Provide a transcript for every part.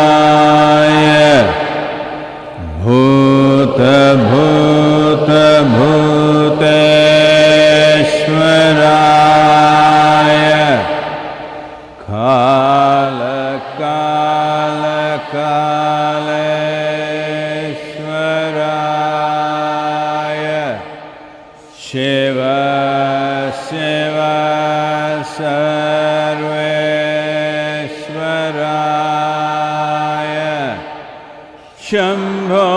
Yogeshwaraya Bhuta Bhuta Bhuteshwaraya Kala Kala Kaleshwaraya Shiva Shiva Sarveshwaraya Shambho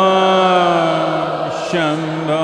Shambho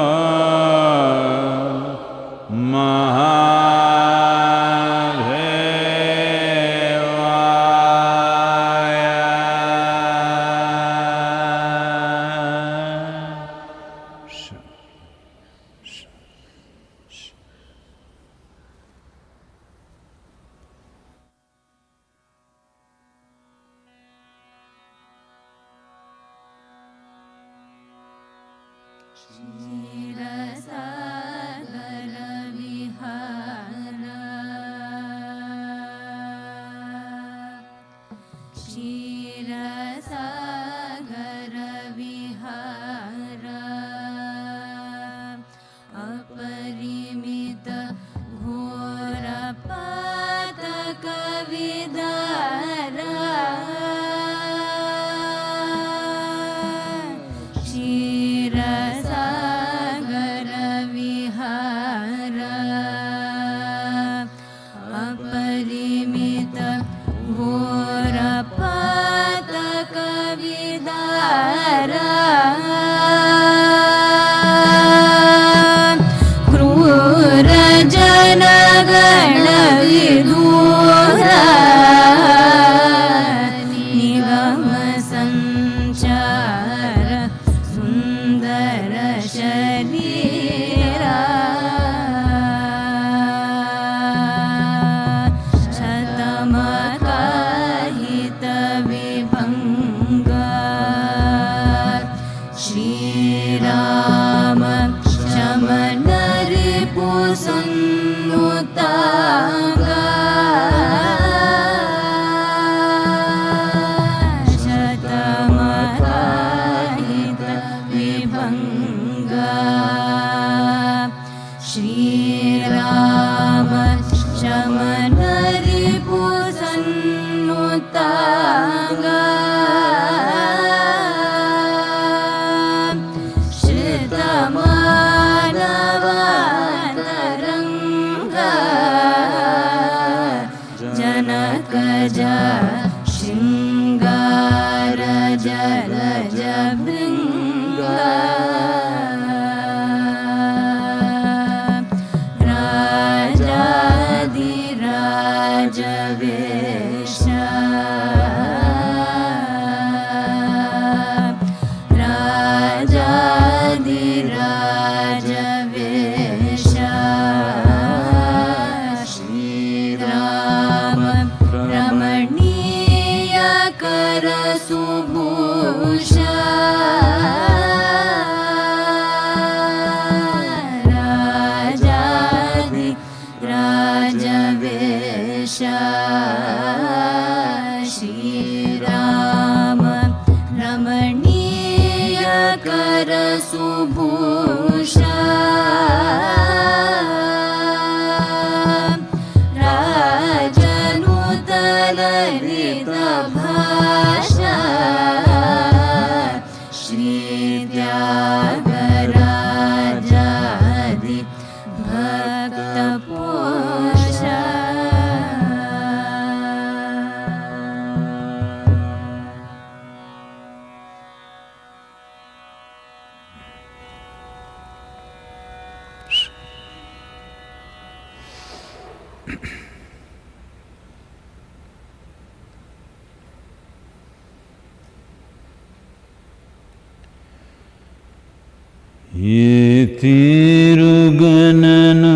Yetiruganana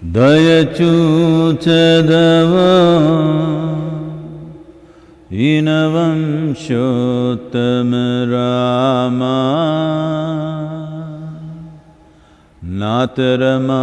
Dayachuchadava Inavam Shottama Rama Natarama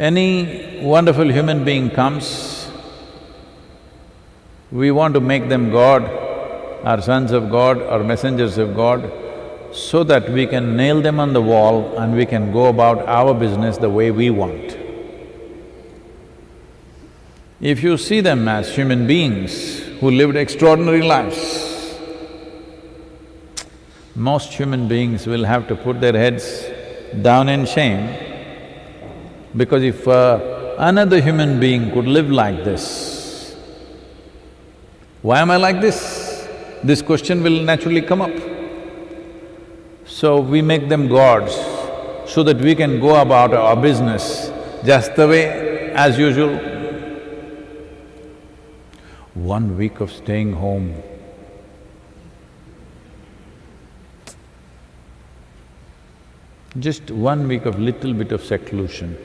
Any wonderful human being comes, we want to make them God, or sons of God or messengers of God, so that we can nail them on the wall and we can go about our business the way we want. If you see them as human beings who lived extraordinary lives, most human beings will have to put their heads down in shame, because if another human being could live like this, why am I like this? This question will naturally come up. So we make them gods so that we can go about our business just the way as usual. 1 week of staying home. Just 1 week of little bit of seclusion.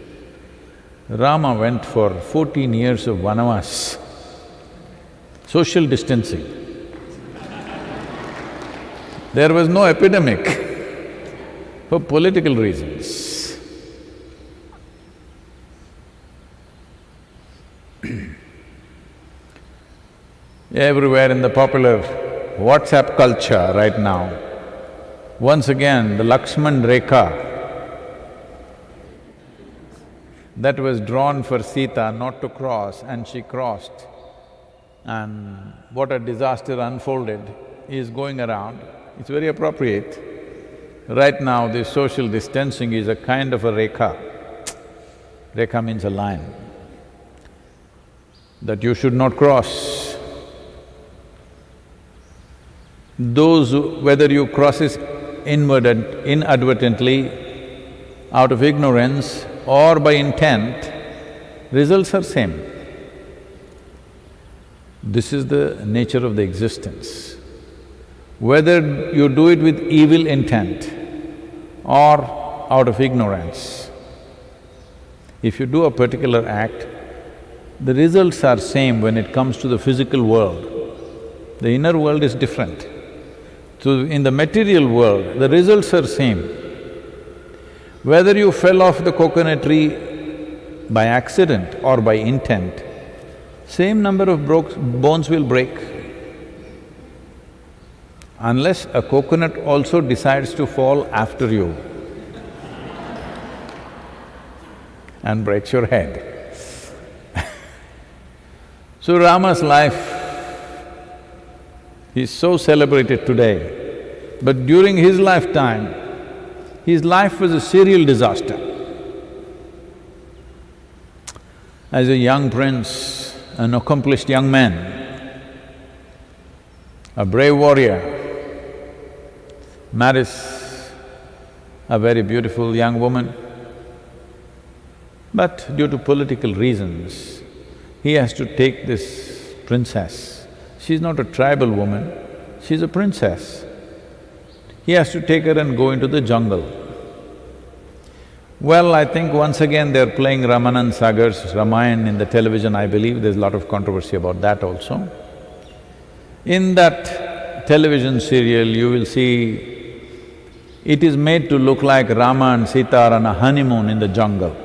Rama went for 14 years of vanavas, social distancing. There was no epidemic for political reasons. Everywhere in the popular WhatsApp culture right now, once again the Lakshman Rekha that was drawn for Sita not to cross and she crossed, and what a disaster unfolded is going around. It's very appropriate. Right now this social distancing is a kind of a rekha. Rekha means a line that you should not cross. Whether you cross it inadvertently, out of ignorance or by intent, results are same. This is the nature of the existence. Whether you do it with evil intent or out of ignorance, if you do a particular act, the results are same when it comes to the physical world. The inner world is different. So in the material world, the results are same. Whether you fell off the coconut tree by accident or by intent, same number of bones will break. Unless a coconut also decides to fall after you and breaks your head. So Rama's life is so celebrated today, but during his lifetime, his life was a serial disaster. As a young prince, an accomplished young man, a brave warrior, marries a very beautiful young woman, but due to political reasons, he has to take this princess. She's not a tribal woman, she's a princess. He has to take her and go into the jungle. Well, I think once again they're playing Ramanand Sagar's Ramayana in the television, I believe there's a lot of controversy about that also. In that television serial, you will see it is made to look like Rama and Sita are on a honeymoon in the jungle.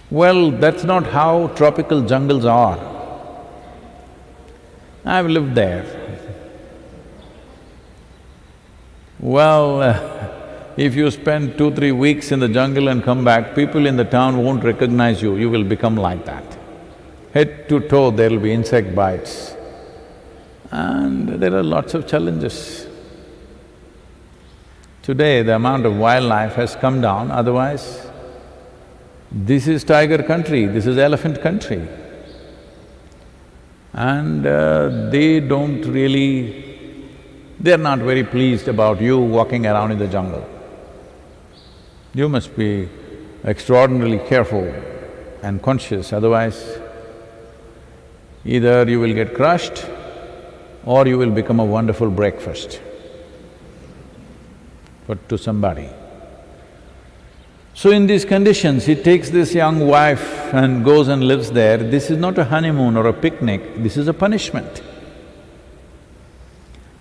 Well, that's not how tropical jungles are. I've lived there. Well, if you spend 2-3 weeks in the jungle and come back, people in the town won't recognize you, you will become like that. Head to toe there'll be insect bites, and there are lots of challenges. Today, the amount of wildlife has come down, otherwise this is tiger country, this is elephant country. And they're not very pleased about you walking around in the jungle. You must be extraordinarily careful and conscious, otherwise either you will get crushed or you will become a wonderful breakfast to somebody. So in these conditions, he takes this young wife and goes and lives there. This is not a honeymoon or a picnic, this is a punishment.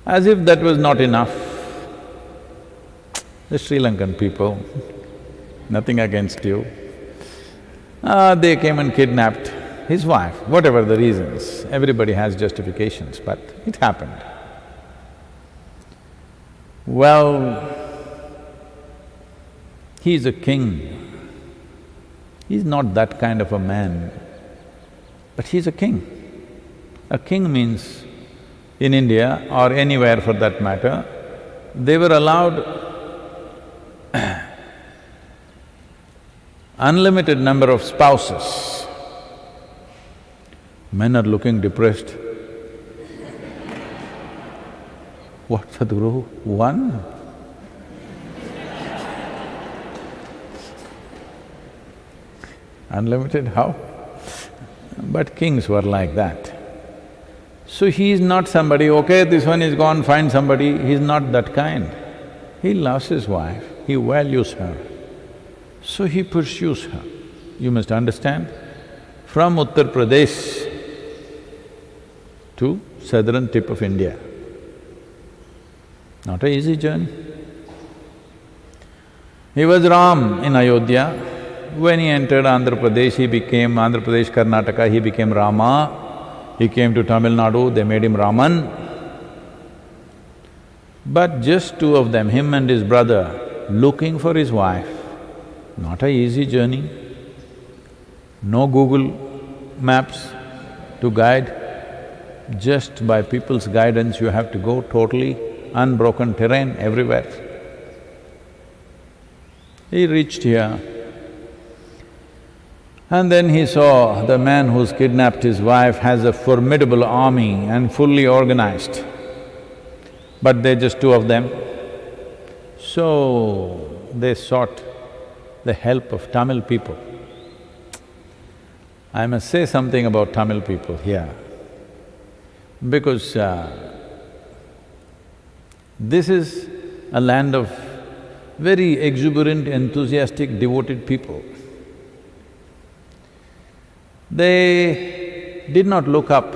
As if that was not enough, the Sri Lankan people, nothing against you. They came and kidnapped his wife, whatever the reasons. Everybody has justifications, but it happened. Well, he's a king. He's not that kind of a man, but he's a king. A king means, in India or anywhere for that matter, they were allowed unlimited number of spouses. Men are looking depressed. What, Sadhguru? One? Unlimited, how? But kings were like that. So he is not somebody, okay, this one is gone, find somebody, he's not that kind. He loves his wife, he values her, so he pursues her. You must understand, from Uttar Pradesh to southern tip of India, not an easy journey. He was Ram in Ayodhya. When he entered Andhra Pradesh, he became Andhra Pradesh, Karnataka, he became Rama. He came to Tamil Nadu, they made him Raman. But just two of them, him and his brother, looking for his wife, not an easy journey. No Google Maps to guide. Just by people's guidance, you have to go totally unbroken terrain everywhere. He reached here, and then he saw the man who's kidnapped his wife has a formidable army and fully organized, but they're just two of them. So they sought the help of Tamil people. I must say something about Tamil people here, because this is a land of very exuberant, enthusiastic, devoted people. They did not look up,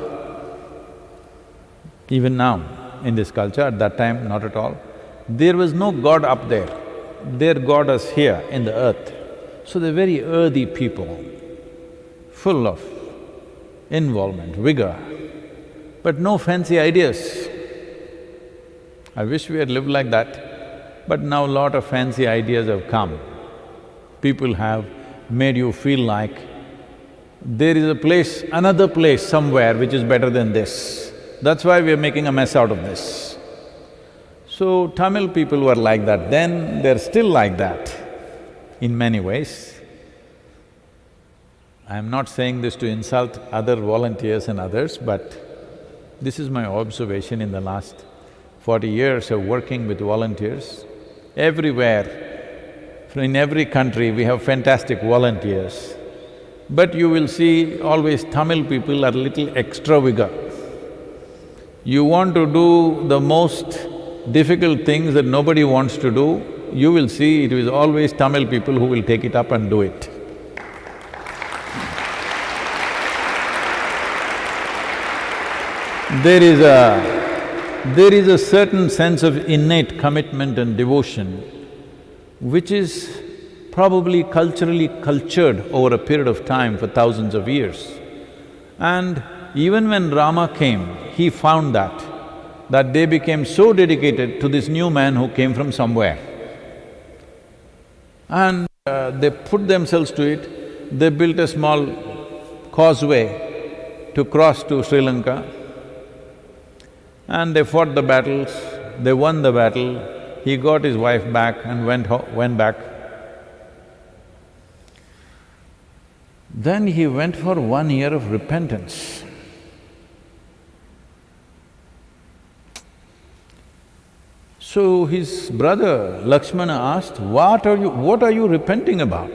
even now in this culture, at that time not at all. There was no god up there, their god is here in the earth. So they're very earthy people, full of involvement, vigor, but no fancy ideas. I wish we had lived like that, but now lot of fancy ideas have come. People have made you feel like there is a place, another place somewhere which is better than this. That's why we are making a mess out of this. So Tamil people were like that then, they're still like that in many ways. I'm not saying this to insult other volunteers and others, but this is my observation in the last 40 years of working with volunteers. Everywhere, in every country, we have fantastic volunteers. But you will see always Tamil people are little extra vigor. You want to do the most difficult things that nobody wants to do, you will see it is always Tamil people who will take it up and do it. There is a certain sense of innate commitment and devotion which is probably culturally cultured over a period of time for thousands of years. And even when Rama came, he found that they became so dedicated to this new man who came from somewhere. And they put themselves to it, they built a small causeway to cross to Sri Lanka, and they fought the battles, they won the battle, he got his wife back and went back. Then he went for 1 year of repentance. So his brother Lakshmana asked, what are you repenting about?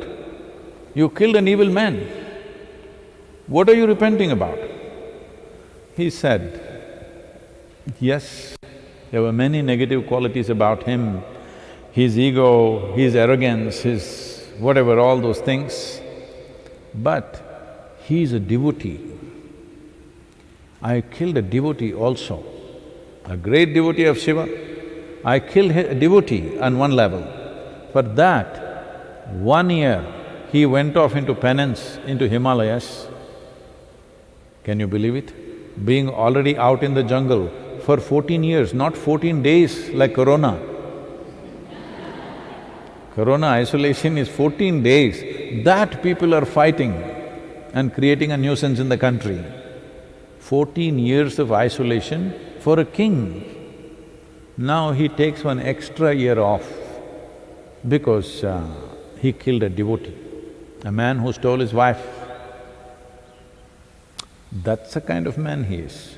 You killed an evil man. What are you repenting about? He said, yes, there were many negative qualities about him, his ego, his arrogance, his whatever, all those things. But he is a devotee. I killed a devotee also, a great devotee of Shiva. I killed a devotee on one level. For that, 1 year, he went off into penance into Himalayas. Can you believe it? Being already out in the jungle for 14 years, not 14 days like Corona. Corona isolation is 14 days. That people are fighting and creating a nuisance in the country. 14 years of isolation for a king. Now he takes one extra year off because he killed a devotee, a man who stole his wife. That's the kind of man he is.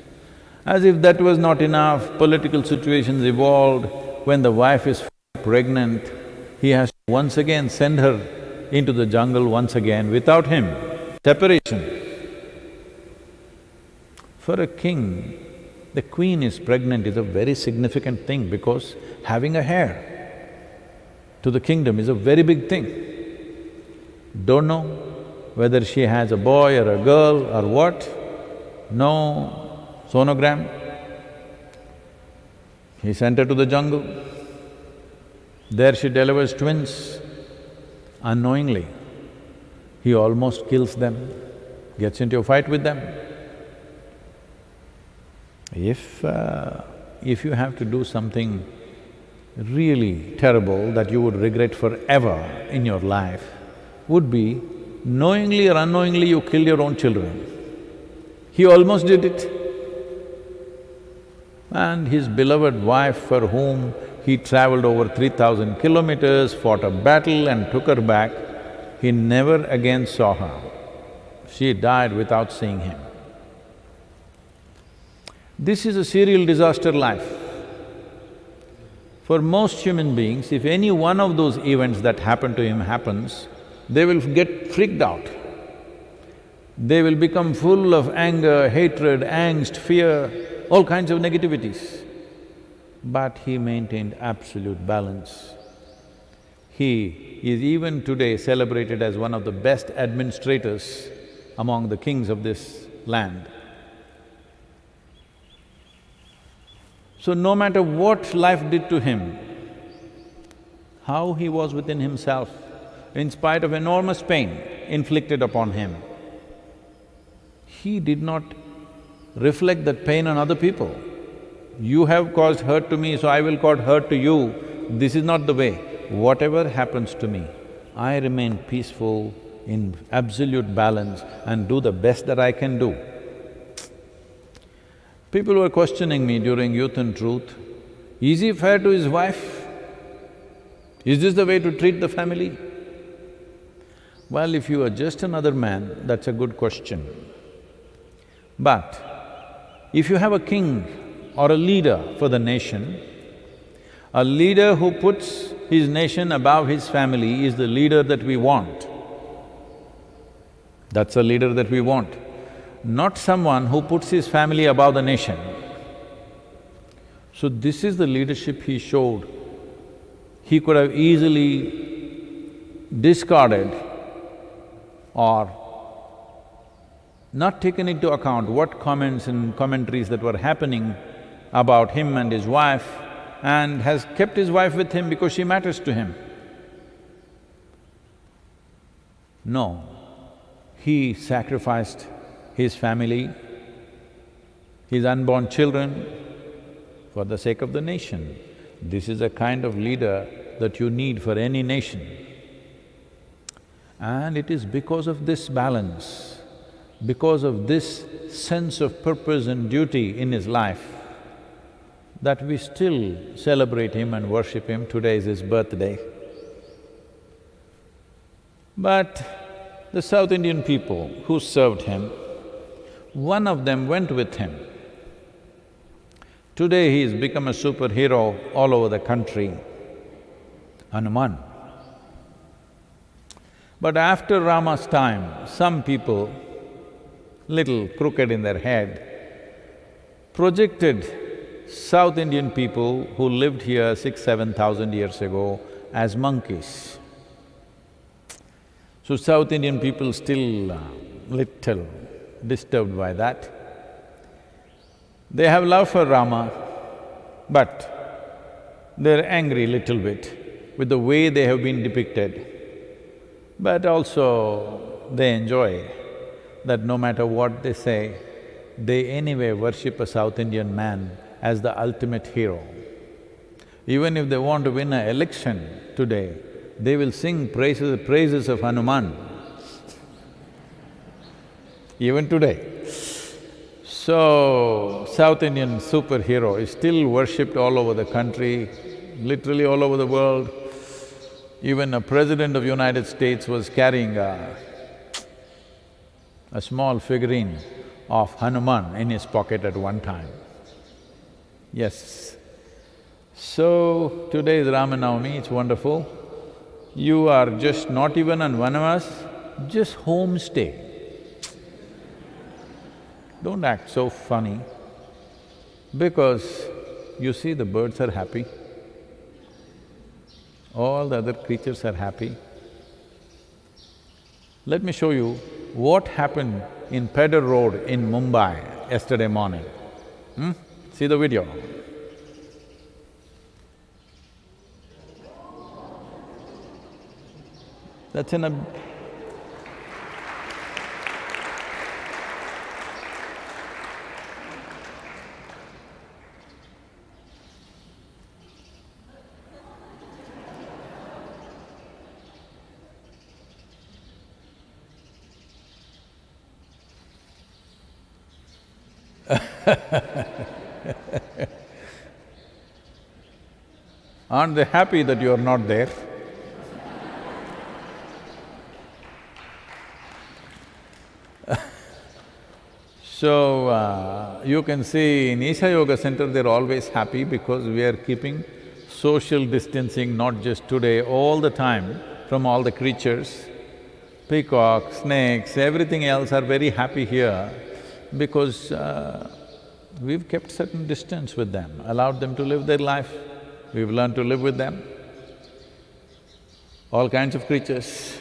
As if that was not enough, political situations evolved. When the wife is pregnant, he has to once again send her into the jungle once again without him. Separation. For a king, the queen is pregnant is a very significant thing because having a heir to the kingdom is a very big thing. Don't know whether she has a boy or a girl or what, no sonogram. He sent her to the jungle. There she delivers twins. Unknowingly, he almost kills them, gets into a fight with them. If you have to do something really terrible that you would regret forever in your life, would be knowingly or unknowingly you killed your own children. He almost did it. And his beloved wife, for whom he traveled over 3,000 kilometers, fought a battle and took her back, he never again saw her. She died without seeing him. This is a serial disaster life. For most human beings, if any one of those events that happen to him happens, they will get freaked out. They will become full of anger, hatred, angst, fear, all kinds of negativities. But he maintained absolute balance. He is even today celebrated as one of the best administrators among the kings of this land. So no matter what life did to him, how he was within himself, in spite of enormous pain inflicted upon him, he did not reflect that pain on other people. You have caused hurt to me, so I will cause hurt to you. This is not the way. Whatever happens to me, I remain peaceful, in absolute balance and do the best that I can do. People were questioning me during Youth and Truth, is he fair to his wife? Is this the way to treat the family? Well, if you are just another man, that's a good question. But if you have a king or a leader for the nation, a leader who puts his nation above his family is the leader that we want. That's the leader that we want, not someone who puts his family above the nation. So this is the leadership he showed. He could have easily discarded or not taken into account what comments and commentaries that were happening about him and his wife, and has kept his wife with him because she matters to him. No, he sacrificed his family, his unborn children for the sake of the nation. This is a kind of leader that you need for any nation. And it is because of this balance, because of this sense of purpose and duty in his life, that we still celebrate him and worship him. Today is his birthday. But the South Indian people who served him, one of them went with him. Today he has become a superhero all over the country, Hanuman. But after Rama's time, some people, little crooked in their head, projected South Indian people who lived here 6,000–7,000 years ago as monkeys. So South Indian people still little disturbed by that. They have love for Rama, but they're angry little bit with the way they have been depicted. But also they enjoy that no matter what they say, they anyway worship a South Indian man as the ultimate hero. Even if they want to win an election today, they will sing praises of Hanuman, even today. So, South Indian superhero is still worshipped all over the country, literally all over the world. Even a president of United States was carrying a small figurine of Hanuman in his pocket at one time. Yes. So, today is Rama Navami, it's wonderful. You are just not even on Vanavas, just homestay. Don't act so funny, because you see the birds are happy, all the other creatures are happy. Let me show you what happened in Pedder Road in Mumbai yesterday morning. See the video. That's in a… Aren't they happy that you are not there? So, you can see in Isha Yoga Center, they're always happy because we are keeping social distancing, not just today, all the time, from all the creatures. Peacocks, snakes, everything else are very happy here because we've kept certain distance with them, allowed them to live their life. We've learned to live with them, all kinds of creatures.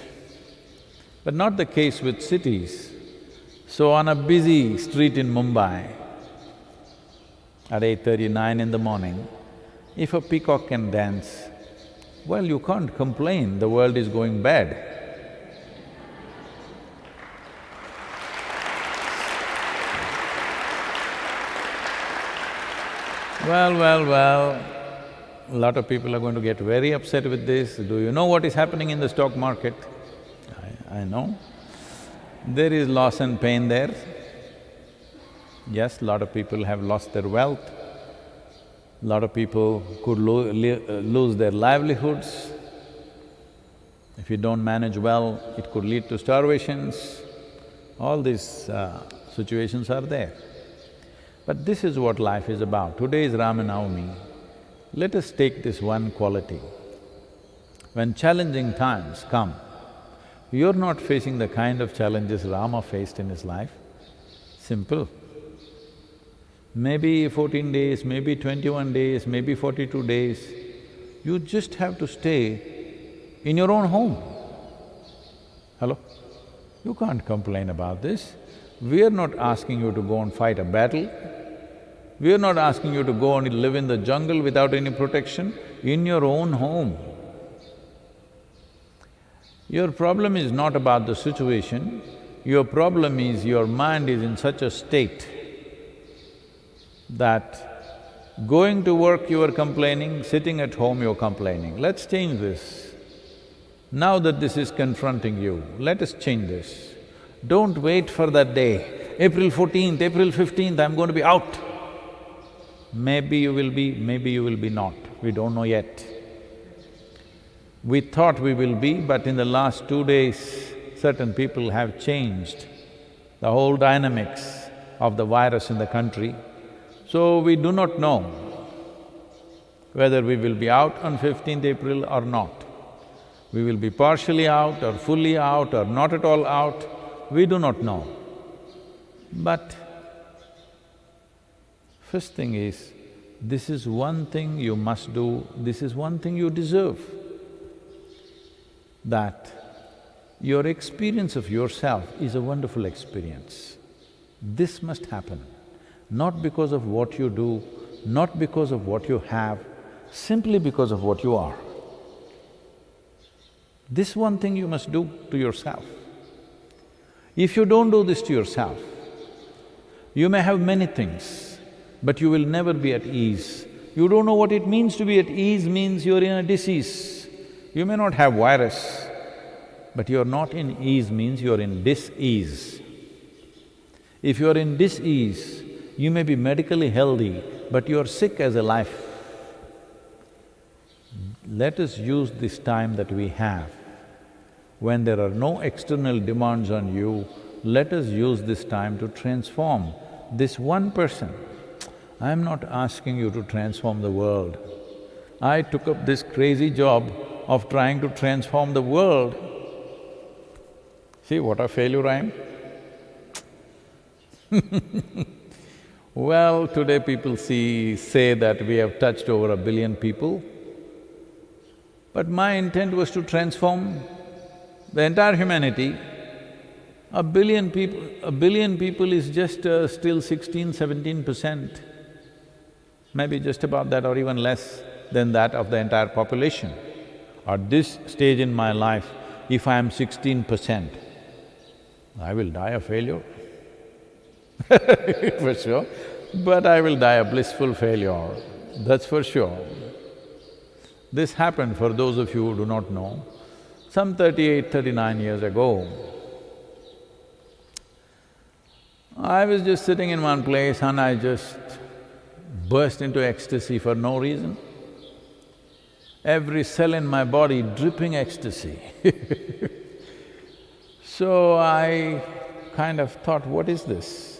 But not the case with cities. So on a busy street in Mumbai, at 8:39 in the morning, if a peacock can dance, well, you can't complain, the world is going bad. Well, a lot of people are going to get very upset with this. Do you know what is happening in the stock market? I know. There is loss and pain there. Yes, a lot of people have lost their wealth. A lot of people could lose their livelihoods. If you don't manage well, it could lead to starvations. All these situations are there. But this is what life is about. Today is Rama Navami. Let us take this one quality. When challenging times come, you're not facing the kind of challenges Rama faced in his life. Simple. Maybe 14 days, maybe 21 days, maybe 42 days, you just have to stay in your own home. Hello? You can't complain about this. We are not asking you to go and fight a battle. We are not asking you to go and live in the jungle without any protection, in your own home. Your problem is not about the situation, your problem is your mind is in such a state that going to work you are complaining, sitting at home you're complaining. Let's change this. Now that this is confronting you, let us change this. Don't wait for that day, April 14th, April 15th, I'm going to be out. Maybe you will be not, we don't know yet. We thought we will be, but in the last 2 days, certain people have changed the whole dynamics of the virus in the country. So we do not know whether we will be out on 15th April or not. We will be partially out or fully out or not at all out, we do not know. But first thing is, this is one thing you must do, this is one thing you deserve. That your experience of yourself is a wonderful experience. This must happen, not because of what you do, not because of what you have, simply because of what you are. This one thing you must do to yourself. If you don't do this to yourself, you may have many things, but you will never be at ease. You don't know what it means to be at ease, means you're in a disease. You may not have virus, but you're not in ease means you're in dis-ease. If you're in dis-ease, you may be medically healthy, but you're sick as a life. Let us use this time that we have. When there are no external demands on you, let us use this time to transform this one person. I'm not asking you to transform the world. I took up this crazy job of trying to transform the world. See what a failure I am? Well, today people say that we have touched over 1 billion people, but my intent was to transform the entire humanity. 1 billion people is just still 16–17%, maybe just about that or even less than that of the entire population. At this stage in my life, if I am 16%, I will die a failure for sure, but I will die a blissful failure, that's for sure. This happened, for those of you who do not know, some 38–39 years ago. I was just sitting in one place and I just burst into ecstasy for no reason. Every cell in my body dripping ecstasy. So I kind of thought, what is this?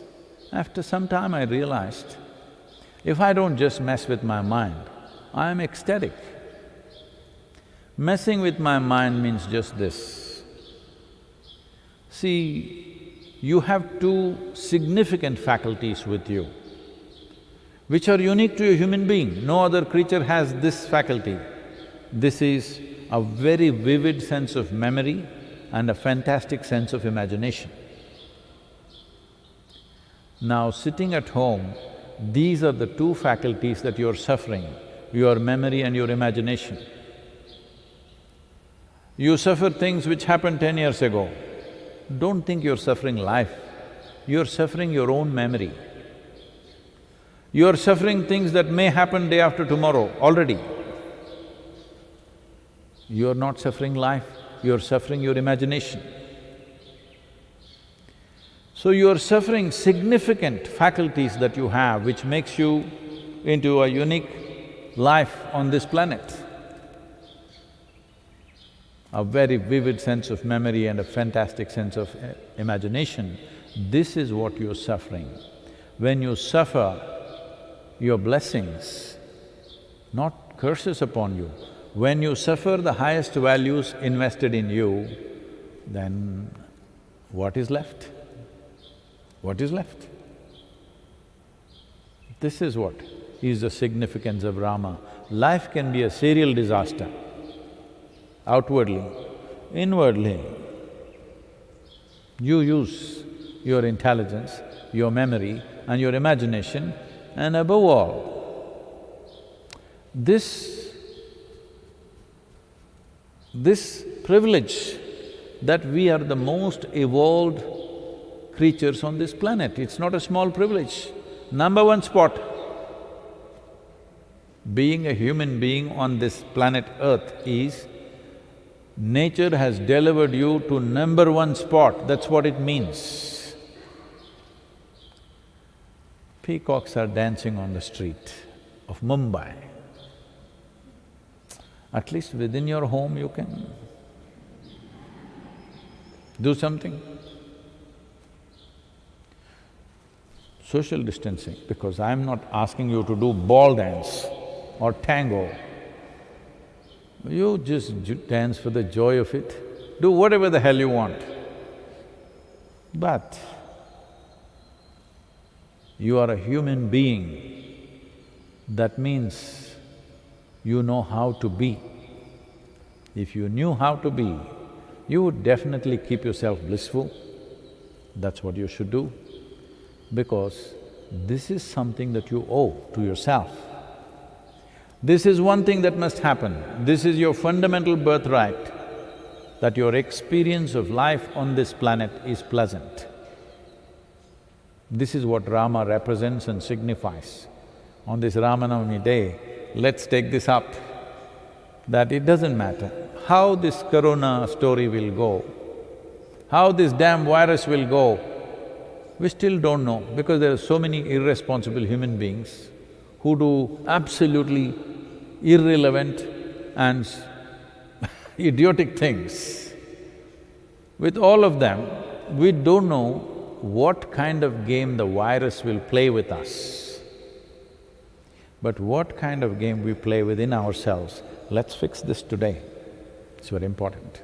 After some time I realized, if I don't just mess with my mind, I am ecstatic. Messing with my mind means just this. See, you have two significant faculties with you, which are unique to a human being. No other creature has this faculty. This is a very vivid sense of memory and a fantastic sense of imagination. Now, sitting at home, these are the two faculties that you're suffering, your memory and your imagination. You suffer things which happened 10 years ago. Don't think you're suffering life, you're suffering your own memory. You're suffering things that may happen day after tomorrow already. You're not suffering life, you're suffering your imagination. So you're suffering significant faculties that you have, which makes you into a unique life on this planet. A very vivid sense of memory and a fantastic sense of imagination. This is what you're suffering. When you suffer, your blessings, not curses upon you. When you suffer the highest values invested in you, then what is left? What is left? This is what is the significance of Rama. Life can be a serial disaster, outwardly, inwardly. You use your intelligence, your memory and your imagination, and above all, this privilege that we are the most evolved creatures on this planet. It's not a small privilege. Number one spot. Being a human being on this planet Earth is, nature has delivered you to number one spot, that's what it means. Peacocks are dancing on the street of Mumbai. At least within your home you can do something. Social distancing, because I'm not asking you to do ball dance or tango. You just dance for the joy of it, do whatever the hell you want. But you are a human being, that means you know how to be. If you knew how to be, you would definitely keep yourself blissful. That's what you should do, because this is something that you owe to yourself. This is one thing that must happen. This is your fundamental birthright. that your experience of life on this planet is pleasant. This is what Rama represents and signifies. On this Ramanavami day, let's take this up, that it doesn't matter how this corona story will go, how this damn virus will go, we still don't know because there are so many irresponsible human beings who do absolutely irrelevant and idiotic things. With all of them, we don't know what kind of game the virus will play with us. But what kind of game we play within ourselves, let's fix this today. It's very important.